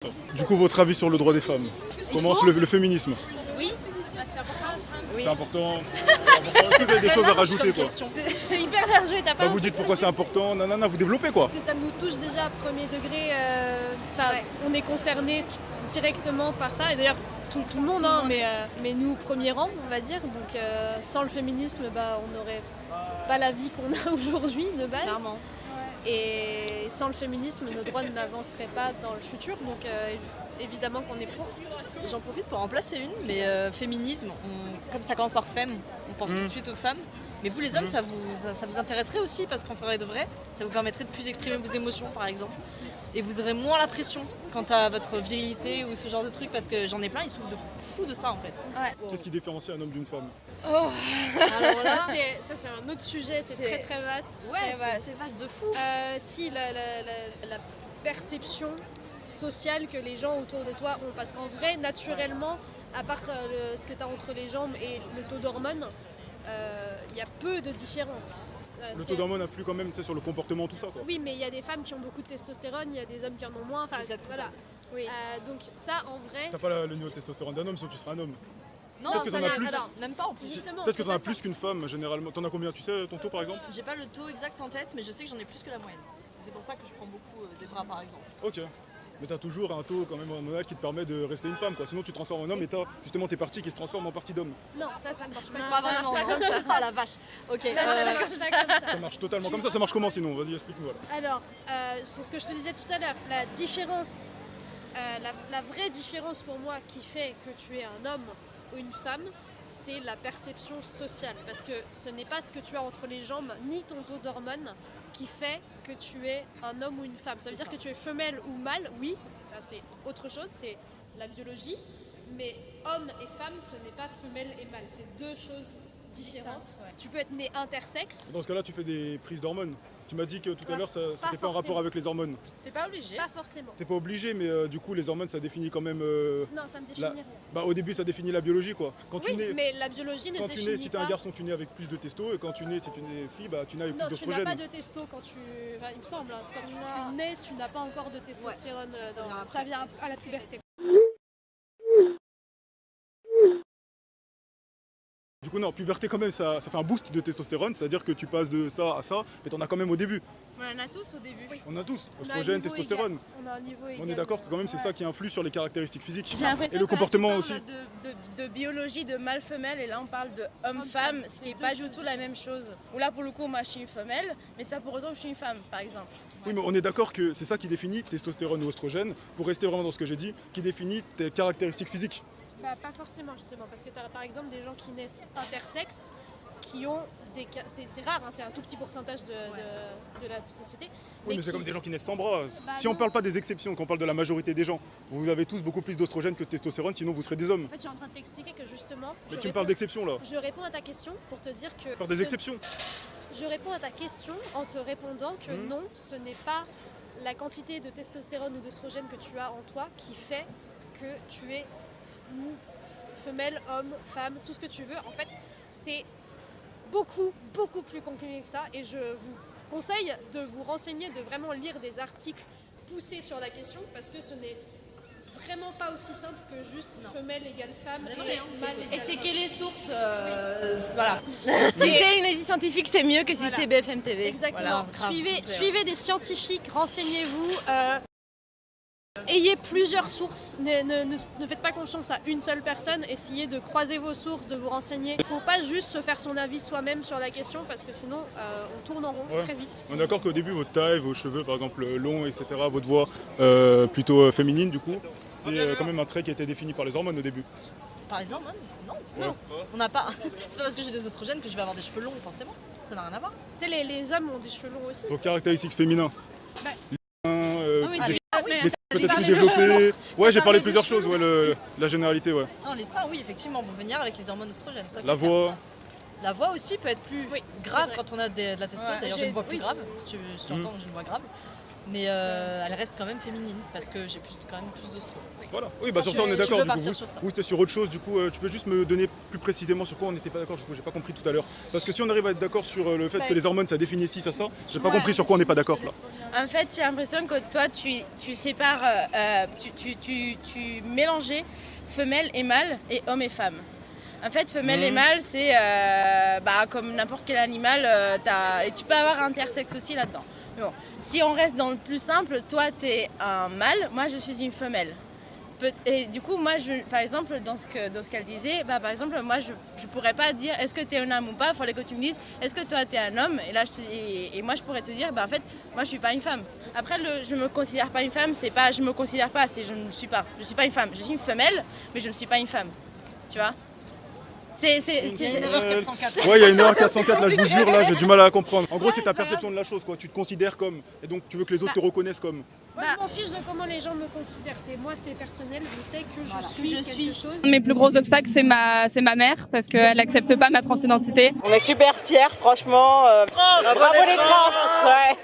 Du coup, votre avis sur le droit des femmes? Comment le féminisme? Oui, bah, c'est important. Oui. C'est important. Est-ce que vous avez des choses à rajouter quoi? C'est hyper large, t'as pas. Vous dites pourquoi c'est important, nanana, vous développez quoi? Parce que ça nous touche déjà à premier degré. On est concerné directement par ça. Et d'ailleurs, tout le monde, hein, mais nous, premier rang, on va dire. Donc, sans le féminisme, on n'aurait pas la vie qu'on a aujourd'hui de base. Clairement. Et sans le féminisme, nos droits n'avanceraient pas dans le futur. Donc, évidemment qu'on est pour. J'en profite pour en placer une, mais féminisme, comme ça commence par femme, on pense tout de suite aux femmes. Mais vous les hommes, ça vous intéresserait aussi parce qu'en ferait de vrai, ça vous permettrait de plus exprimer vos émotions par exemple. Et vous aurez moins la pression quant à votre virilité ou ce genre de truc parce que j'en ai plein, ils souffrent de fou de ça en fait. Ouais. Qu'est-ce qui différencie un homme d'une femme? Alors là, ça c'est un autre sujet, c'est très très vaste. Ouais, c'est vaste de fou. Si la perception sociale que les gens autour de toi ont, parce qu'en vrai, naturellement, à part ce que tu as entre les jambes et le taux d'hormones, il y a peu de différence. Le taux d'hormones influe quand même sur le comportement, tout ça quoi. Oui, mais il y a des femmes qui ont beaucoup de testostérone, il y a des hommes qui en ont moins. Voilà. Oui. Donc ça, en vrai... T'as pas le niveau de testostérone d'un homme, sauf que tu seras un homme. Non, peut-être que t'en as plus. Même pas en plus. Peut-être que t'en as plus qu'une femme, généralement. T'en as combien? Tu sais ton taux par exemple? J'ai pas le taux exact en tête, mais je sais que j'en ai plus que la moyenne. C'est pour ça que je prends beaucoup des bras par exemple. Ok. Mais t'as toujours un taux quand même hormonal qui te permet de rester une femme quoi. Sinon tu te transformes en homme et t'as justement tes parties qui se transforment en parties d'homme. Non, ça ne marche pas. Pas vraiment comme ça. Ça la vache. Ok. Ça marche pas comme ça. Ça marche totalement comme ça. Ça marche comment sinon? Vas-y explique-nous. Alors, c'est ce que je te disais tout à l'heure. La différence, la vraie différence pour moi qui fait que tu es un homme ou une femme, c'est la perception sociale. Parce que ce n'est pas ce que tu as entre les jambes, ni ton taux d'hormones, qui fait que tu es un homme ou une femme. Ça veut dire que tu es femelle ou mâle, oui, ça c'est autre chose, c'est la biologie. Mais homme et femme, ce n'est pas femelle et mâle, c'est deux choses différentes. Ouais. Tu peux être né intersexe. Dans ce cas-là, tu fais des prises d'hormones. Tu m'as dit que tout à l'heure, c'était pas en rapport avec les hormones. T'es pas obligé. Pas forcément. T'es pas obligé, mais du coup, les hormones, ça définit quand même. Non, ça ne définit rien. Au début, ça définit la biologie, quoi. Quand oui, tu nais, mais la biologie ne définit pas. Quand tu nais, si t'es un garçon, tu nais avec plus de testo, et quand tu nais, si tu es fille, tu nais avec plus d'oestrogène. Non, tu n'as pas de testo quand tu. Enfin, il me semble, hein, quand tu nais, tu n'as pas encore de testostérone. Ouais. Ça vient à la puberté. Du coup, non, puberté quand même, ça fait un boost de testostérone, c'est-à-dire que tu passes de ça à ça, mais t'en as quand même au début. On en a tous au début. Oui. On a tous, oestrogène, testostérone. On a un niveau égal. On est d'accord que quand même c'est ça qui influe sur les caractéristiques physiques. Et le comportement aussi. De biologie de mâle-femelle et là on parle de homme-femme, ce qui n'est pas du tout la même chose. Ou là pour le coup moi je suis une femelle, mais c'est pas pour autant que je suis une femme par exemple. Oui, mais on est d'accord que c'est ça qui définit testostérone ou oestrogène, pour rester vraiment dans ce que j'ai dit, qui définit tes caractéristiques physiques. Pas forcément justement, parce que tu as par exemple des gens qui naissent intersexes, qui ont des cas, c'est rare, hein, c'est un tout petit pourcentage de la société. Oui, mais c'est comme des gens qui naissent sans bras. Si on parle pas des exceptions, qu'on parle de la majorité des gens, vous avez tous beaucoup plus d'oestrogène que de testostérone, sinon vous serez des hommes. En fait, je suis en train de t'expliquer que justement... Mais tu me parles d'exceptions là. Je réponds à ta question pour te dire que... Par des exceptions. Je réponds à ta question en te répondant que non, ce n'est pas la quantité de testostérone ou d'œstrogène que tu as en toi qui fait que tu es femelle, homme, femme, tout ce que tu veux. En fait, c'est beaucoup plus compliqué que ça et je vous conseille de vous renseigner, de vraiment lire des articles poussés sur la question parce que ce n'est vraiment pas aussi simple que juste femelle égale femme et mâle et checker les sources, voilà. Si c'est une étude scientifique, c'est mieux que si c'est BFM TV. Exactement. Voilà, suivez des scientifiques, renseignez-vous. Ayez plusieurs sources, ne faites pas confiance à une seule personne, essayez de croiser vos sources, de vous renseigner. Il ne faut pas juste se faire son avis soi-même sur la question parce que sinon on tourne en rond très vite. On est d'accord qu'au début votre taille, vos cheveux par exemple longs, etc., votre voix plutôt féminine du coup, c'est quand même un trait qui a été défini par les hormones au début. Par les hormones? Non. On n'a pas. C'est pas parce que j'ai des oestrogènes que je vais avoir des cheveux longs forcément. Ça n'a rien à voir. Les hommes ont des cheveux longs aussi. Vos caractéristiques féminins. Peut-être plus développé. Ouais, j'ai parlé de plusieurs choses, la généralité, ouais. Non, les seins, oui, effectivement, vont venir avec les hormones oestrogènes. Ça, la voix. La voix aussi peut être plus grave quand on a de la testo. D'ailleurs, j'ai une voix plus grave, si tu entends, j'ai une voix grave. Mais elle reste quand même féminine parce que j'ai quand même plus d'ostro. Voilà, oui, bah sur ça on est tu d'accord. peux Du coup, partir sur ça. vous c'était sur autre chose, du coup, tu peux juste me donner plus précisément sur quoi on n'était pas d'accord, j'ai pas compris tout à l'heure. Parce que si on arrive à être d'accord sur le fait que les hormones ça définit ci, ça, j'ai pas compris sur quoi on n'est pas d'accord là. En fait, j'ai l'impression que toi, tu sépares, tu mélangeais femelle et mâle et homme et femme. En fait, femelle et mâle, c'est comme n'importe quel animal, et tu peux avoir intersexe aussi là-dedans. Mais bon, si on reste dans le plus simple, toi, tu es un mâle, moi, je suis une femelle. Et du coup, moi, par exemple, dans ce qu'elle disait, par exemple, moi, je pourrais pas dire est-ce que tu es un homme ou pas, il fallait que tu me dises est-ce que toi, tu es un homme, et là, moi, je pourrais te dire, en fait, moi, je suis pas une femme. Après, je me considère pas une femme, c'est pas je me considère pas, c'est je ne suis pas. Je suis pas une femme, je suis une femelle, mais je ne suis pas une femme. Tu vois? Il y a une erreur 404. Ouais, il y a une erreur 404 là, je vous jure, là, j'ai du mal à comprendre. En gros, c'est ta perception de la chose, quoi. Tu te considères comme, et donc tu veux que les autres te reconnaissent comme. Moi, je m'en fiche de comment les gens me considèrent. Moi, c'est personnel. Je sais que je suis quelque chose. Mes plus gros obstacles, c'est ma mère, parce qu'elle n'accepte pas ma transidentité. On est super fiers, franchement. Bravo les trans, ouais.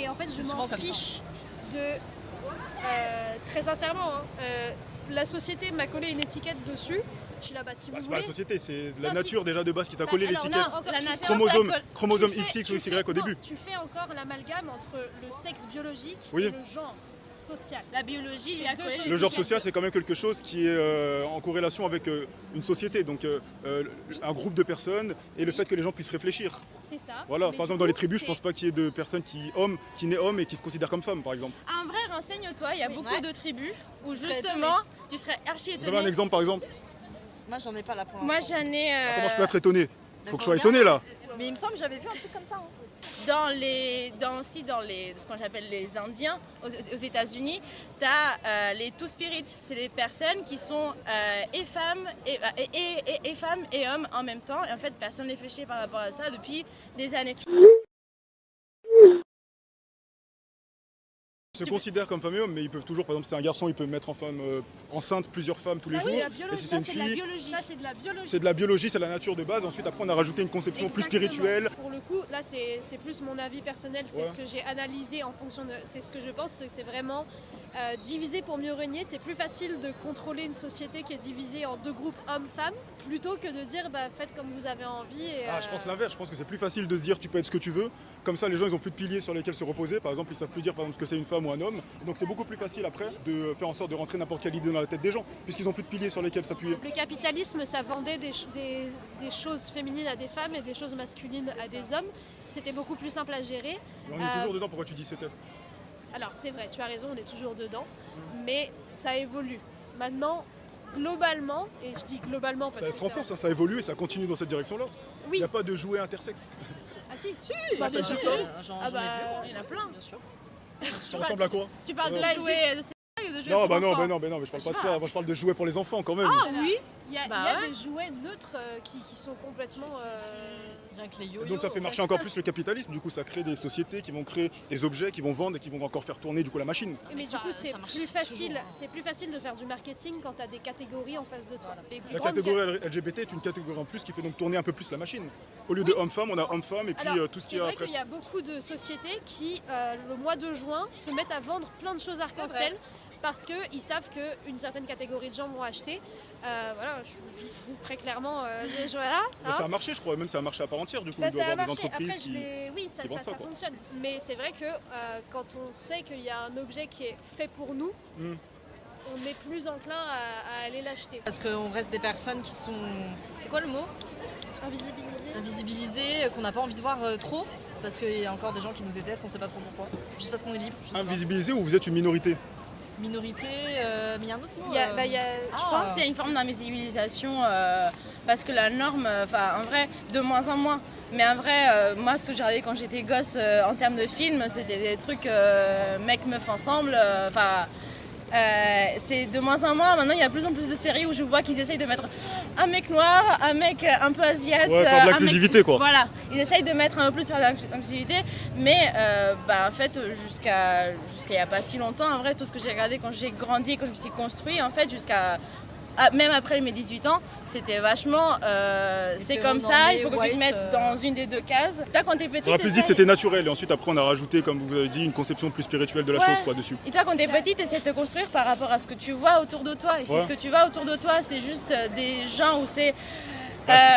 Et en fait, je m'en fiche de... très sincèrement, la société m'a collé une étiquette dessus. Je suis là, si vous C'est voulez... pas la société, c'est la nature déjà de base qui t'a collé l'étiquette. Chromosome XX ou Y au début. Tu fais encore l'amalgame entre le sexe biologique et le genre social. La biologie, lui a collé le genre social, c'est quand même quelque chose qui est en corrélation avec une société, donc un groupe de personnes et le fait que les gens puissent réfléchir. C'est ça. Voilà, par exemple dans les tribus, je pense pas qu'il y ait de personnes qui naissent hommes et qui se considèrent comme femmes, par exemple. En vrai, renseigne-toi, il y a beaucoup de tribus où justement, tu serais archi étonné. Vous avez un exemple, par exemple? Moi, j'en ai pas là pour l'instant. Moi, j'en ai... Comment je peux être étonné? Faut que je sois étonné là. Mais il me semble que j'avais vu un truc comme ça. Dans ce qu'on appelle les Indiens aux États-Unis, tu as les Two-Spirit. C'est les personnes qui sont et femmes et hommes en même temps. Et en fait, personne ne réfléchit par rapport à ça depuis des années. Se considèrent comme femme et homme, mais ils peuvent toujours, par exemple, si c'est un garçon, il peut mettre enceinte plusieurs femmes tous les jours. Et si c'est une fille, c'est de la biologie. c'est de la biologie, c'est la nature de base. Ensuite, après, on a rajouté une conception plus spirituelle. Pour le coup, là, c'est plus mon avis personnel, c'est ce que j'ai analysé en fonction de... C'est ce que je pense, c'est vraiment diviser pour mieux régner. C'est plus facile de contrôler une société qui est divisée en deux groupes hommes-femmes, plutôt que de dire, faites comme vous avez envie. Et, je pense l'inverse, je pense que c'est plus facile de se dire tu peux être ce que tu veux. Comme ça, les gens, ils ont plus de piliers sur lesquels se reposer. Par exemple, ils savent plus dire par exemple, ce que c'est une femme ou un homme. Donc c'est beaucoup plus facile après de faire en sorte de rentrer n'importe quelle idée dans la tête des gens, puisqu'ils ont plus de piliers sur lesquels s'appuyer. Le capitalisme, ça vendait des choses féminines à des femmes et des choses masculines à des hommes. C'était beaucoup plus simple à gérer. Mais on est toujours dedans, pourquoi tu dis c'était? Alors c'est vrai, tu as raison, on est toujours dedans, mais ça évolue. Maintenant, globalement, et je dis globalement parce que ça se renforce, ça évolue et ça continue dans cette direction-là. Oui. Il n'y a pas de jouets intersexes. Ah si, bien sûr. Il y en a plein, bien sûr. Ça ressemble à quoi? Tu parles de jouets de série ou de jouets non, pour enfants? non, mais je parle pas de ça. Moi, je parle de jouets pour les enfants quand même. Ah oui, il y a des jouets neutres qui sont complètement... Donc ça fait marcher encore plus le capitalisme, du coup ça crée des sociétés qui vont créer des objets, qui vont vendre et qui vont encore faire tourner du coup la machine. Mais du coup c'est plus facile de faire du marketing quand tu as des catégories en face de toi. La catégorie LGBT est une catégorie en plus qui fait donc tourner un peu plus la machine. Au lieu de homme-femme, on a homme-femme et puis tout ce qu'il y a après. C'est vrai qu'il y a beaucoup de sociétés qui, le mois de juin, se mettent à vendre plein de choses arc-en-ciel. Parce qu'ils savent qu'une certaine catégorie de gens vont acheter. Voilà, je dis très clairement, voilà. Mais ça a marché, je crois, même ça a marché à part entière, du coup. Il doit y avoir des entreprises oui, ça fonctionne. Mais c'est vrai que quand on sait qu'il y a un objet qui est fait pour nous, on est plus enclin à aller l'acheter. Parce qu'on reste des personnes qui sont... C'est quoi le mot? Invisibilisées, qu'on n'a pas envie de voir trop. Parce qu'il y a encore des gens qui nous détestent, on ne sait pas trop pourquoi. Juste parce qu'on est libre. Invisibilisé ou vous êtes une minorité? Minorité, mais il y a un autre mot. Je pense qu'il y a une forme d'invisibilisation parce que la norme, en vrai, de moins en moins. Mais en vrai, moi, ce que j'ai regardé quand j'étais gosse en termes de films, c'était des trucs mecs, meufs ensemble. C'est de moins en moins. Maintenant, il y a de plus en plus de séries où je vois qu'ils essayent de mettre un mec noir, un mec un peu asiate. Ouais, faire de l'inclusivité, quoi. Voilà, ils essayent de mettre un peu plus sur l'inclusivité. Mais en fait, jusqu'à il n'y a pas si longtemps, en vrai, tout ce que j'ai regardé quand j'ai grandi, quand je me suis construit, en fait, jusqu'à même après mes 18 ans, c'était vachement c'est comme ça, il faut que tu te mettes dans une des deux cases. Toi, quand t'es petite, On aurait plus dit que c'était naturel et ensuite après on a rajouté, comme vous avez dit, une conception plus spirituelle de la chose quoi dessus. Et toi, quand t'es petite, t'essaies de te construire par rapport à ce que tu vois autour de toi. Et si ce que tu vois autour de toi, c'est juste des gens où c'est...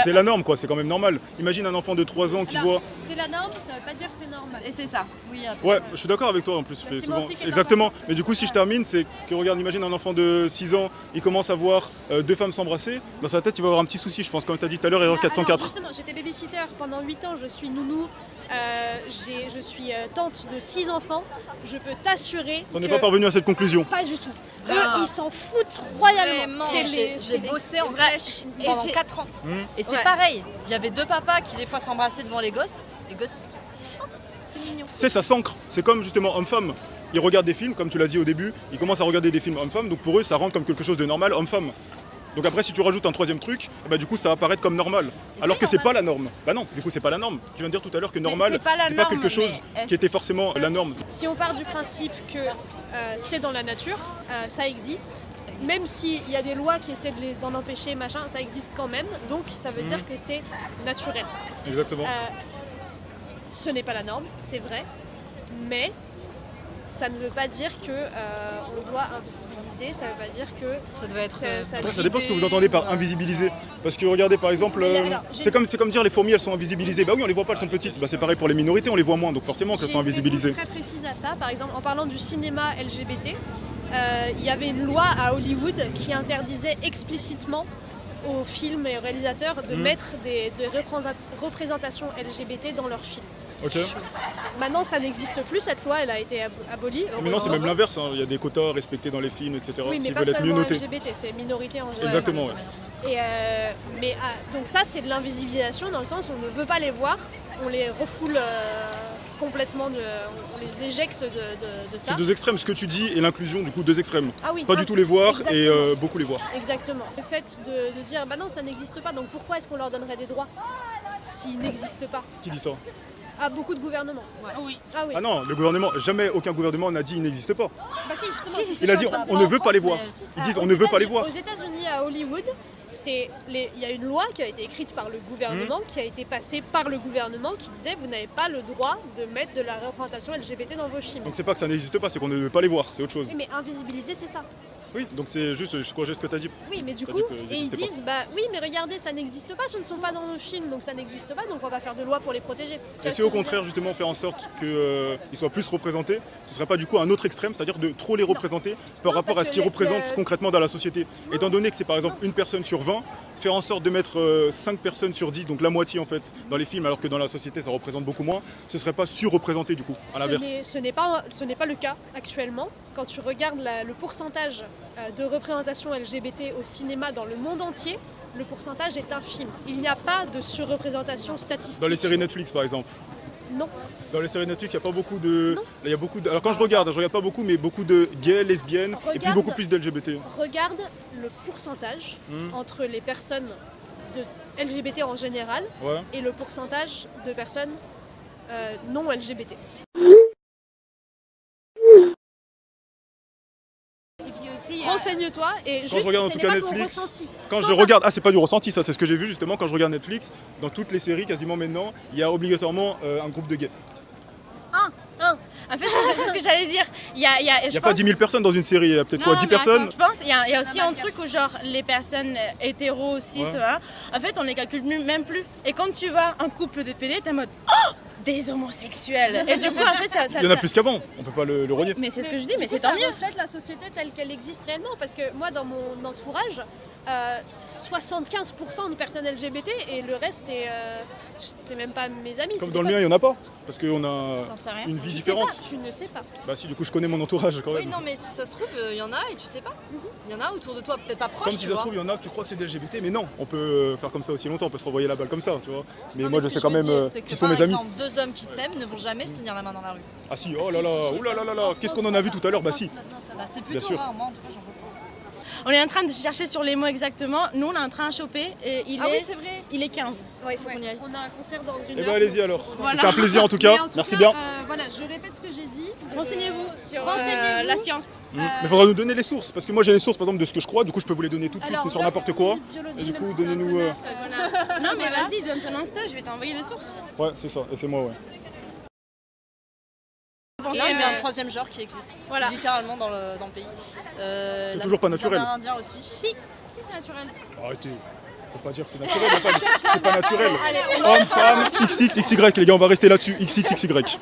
C'est la norme quoi, c'est quand même normal. Imagine un enfant de 3 ans qui voit... C'est la norme, ça veut pas dire que c'est normal. Et c'est ça. Oui, Ouais, je suis d'accord avec toi en plus, je fais souvent. Exactement. Mais du coup, si je termine, c'est que regarde, imagine un enfant de 6 ans, il commence à voir 2 femmes s'embrasser. Dans sa tête, il va avoir un petit souci, je pense. Comme tu as dit tout à l'heure, erreur 404. Alors justement, j'étais babysitter pendant 8 ans, je suis nounou, je suis tante de 6 enfants. Je peux t'assurer. On n'est pas parvenu à cette conclusion. Pas du tout. Eux, ils s'en foutent royalement. J'ai bossé en crèche pendant 4 ans. Et c'est pareil. Il y avait 2 papas qui des fois s'embrassaient devant les gosses. Les gosses, c'est mignon. Tu sais, ça s'ancre. C'est comme justement homme-femme. Ils regardent des films, comme tu l'as dit au début. Ils commencent à regarder des films homme-femme. Donc pour eux, ça rentre comme quelque chose de normal, homme-femme. Donc après, si tu rajoutes un 3e truc, bah, du coup, ça va apparaître comme normal. Alors que c'est pas la norme. Bah non, du coup, c'est pas la norme. Tu viens de dire tout à l'heure que normal, c'était pas quelque chose qui était forcément la norme. Si on part du principe que c'est dans la nature, ça existe. Même s'il y a des lois qui essaient d'en empêcher, machin, ça existe quand même. Donc ça veut dire que c'est naturel. Exactement. Ce n'est pas la norme, c'est vrai. Mais ça ne veut pas dire que on doit invisibiliser, ça veut pas dire que ça doit être. Ça dépend ce que vous entendez par invisibiliser. Parce que regardez par exemple, c'est comme dire les fourmis elles sont invisibilisées. Bah oui, on les voit pas, elles sont petites. Bah c'est pareil pour les minorités, on les voit moins, donc forcément qu'elles sont invisibilisées. J'ai une réponse très précise à ça. Par exemple, en parlant du cinéma LGBT, il y avait une loi à Hollywood qui interdisait explicitement aux films et aux réalisateurs de mettre des représentations LGBT dans leurs films. Ok. Maintenant, ça n'existe plus, cette loi, elle a été abolie. Mais non, c'est même l'inverse, hein. Il y a des quotas respectés dans les films, etc. Oui, mais pas seulement LGBT, c'est minorité en général. Exactement, ouais. Et, donc ça, c'est de l'invisibilisation dans le sens où on ne veut pas les voir, on les refoule complètement, on les éjecte de ça. C'est 2 extrêmes, ce que tu dis et l'inclusion, du coup 2 extrêmes. Ah oui, pas du tout les voir et beaucoup les voir. Exactement. Le fait de dire, bah non, ça n'existe pas, donc pourquoi est-ce qu'on leur donnerait des droits s'ils n'existent pas? Qui dit ça? À beaucoup de gouvernements. Ouais. Oui. Ah non, le gouvernement, jamais aucun gouvernement n'a dit il n'existe pas. Bah si, justement. Il a dit on ne veut pas les voir. Ils disent on ne veut pas les voir. Aux États-Unis, à Hollywood, il y a une loi qui a été écrite par le gouvernement, qui a été passée par le gouvernement, qui disait vous n'avez pas le droit de mettre de la représentation LGBT dans vos films. Donc c'est pas que ça n'existe pas, c'est qu'on ne veut pas les voir, c'est autre chose. Oui, mais invisibiliser, c'est ça. Oui, donc c'est juste, je corrige ce que tu as dit. Oui, mais du coup, ils disent, bah oui, mais regardez, ça n'existe pas, ce ne sont pas dans nos films, donc ça n'existe pas, donc on va faire de loi pour les protéger. Et si au contraire, justement, faire en sorte qu'ils soient plus représentés, ce ne serait pas du coup un autre extrême, c'est-à-dire de trop les représenter par rapport à ce qu'ils représentent concrètement dans la société. Étant donné que c'est par exemple une personne sur 20, faire en sorte de mettre 5 personnes sur 10, donc la moitié en fait, dans les films, alors que dans la société ça représente beaucoup moins, ce ne serait pas surreprésenté du coup, à l'inverse. Ce n'est pas le cas actuellement. Quand tu regardes le pourcentage de représentation LGBT au cinéma dans le monde entier, le pourcentage est infime. Il n'y a pas de surreprésentation statistique. Dans les séries Netflix par exemple? Non. Dans les séries Netflix, il n'y a pas beaucoup de... Il y a beaucoup de... Alors quand je regarde pas beaucoup, mais beaucoup de gays, lesbiennes, et puis beaucoup plus d'LGBT. Regarde le pourcentage entre les personnes de LGBT en général et le pourcentage de personnes non LGBT. Renseigne-toi et quand je regarde en tout cas Netflix, ressenti. Quand je regarde, c'est pas du ressenti, ça c'est ce que j'ai vu justement quand je regarde Netflix, dans toutes les séries quasiment maintenant, il y a obligatoirement un groupe de gays. En fait, c'est ce que j'allais dire. Il y a pas 10 000 personnes dans une série, il y a peut-être quoi, 10 personnes. Je pense qu'il y a aussi un truc où genre les personnes hétéros aussi, en fait on les calcule même plus. Et quand tu vois un couple de PD, t'es en mode oh, des homosexuels. Et du coup en fait ça il y en a plus qu'avant, on peut pas le renier. Mais c'est ce que je dis, mais c'est tant mieux. Ça reflète la société telle qu'elle existe réellement, parce que moi dans mon entourage, 75% de personnes LGBT et le reste c'est même pas mes amis. Comme dans le mien il y en a pas, parce qu'on a une vie différente. Tu ne sais pas. Bah si, du coup je connais mon entourage quand même. Oui non mais si ça se trouve il y en a et tu sais pas. Il y en a autour de toi, peut-être pas proche. Comme si ça se trouve il y en a que tu crois que c'est des LGBT, mais non, on peut faire comme ça aussi longtemps, on peut se renvoyer la balle comme ça, tu vois. Mais non, moi je sais quand même qui sont mes amis. Par exemple, 2 hommes qui s'aiment ne vont jamais se tenir la main dans la rue. Ah si, oh là là, qu'est-ce qu'on en a vu tout à l'heure? Bah si. Bah c'est plutôt rare, moi en tout cas j'en vois pas. On est en train de chercher sur les mots exactement. Nous, on est en train de choper et oui, c'est vrai. il est 15. Ouais, il faut qu'on y aille. On a un concert dans une Eh heure. ben allez-y alors. Voilà. C'était un plaisir en tout cas. Mais en tout Merci cas, bien. Voilà, je répète ce que j'ai dit. Renseignez-vous sur Renseignez-vous. la science. Mais il faudra nous donner les sources, parce que moi j'ai les sources par exemple de ce que je crois, du coup je peux vous les donner tout de suite Alors, sur n'importe quoi. biologie, Et du même coup si c'est un donnez-nous. connard, Non, mais vas-y, donne ton Insta, je vais t'envoyer les sources. Ouais, c'est ça, et c'est moi, ouais. Là, il y a un troisième genre qui existe, Voilà. littéralement dans le pays. C'est toujours pas naturel. Les Amérindiens aussi. Si, c'est naturel. Arrêtez. Faut pas dire que c'est naturel, c'est pas naturel. Allez, Homme, femme, XX, XY, les gars, on va rester là-dessus, XXXY.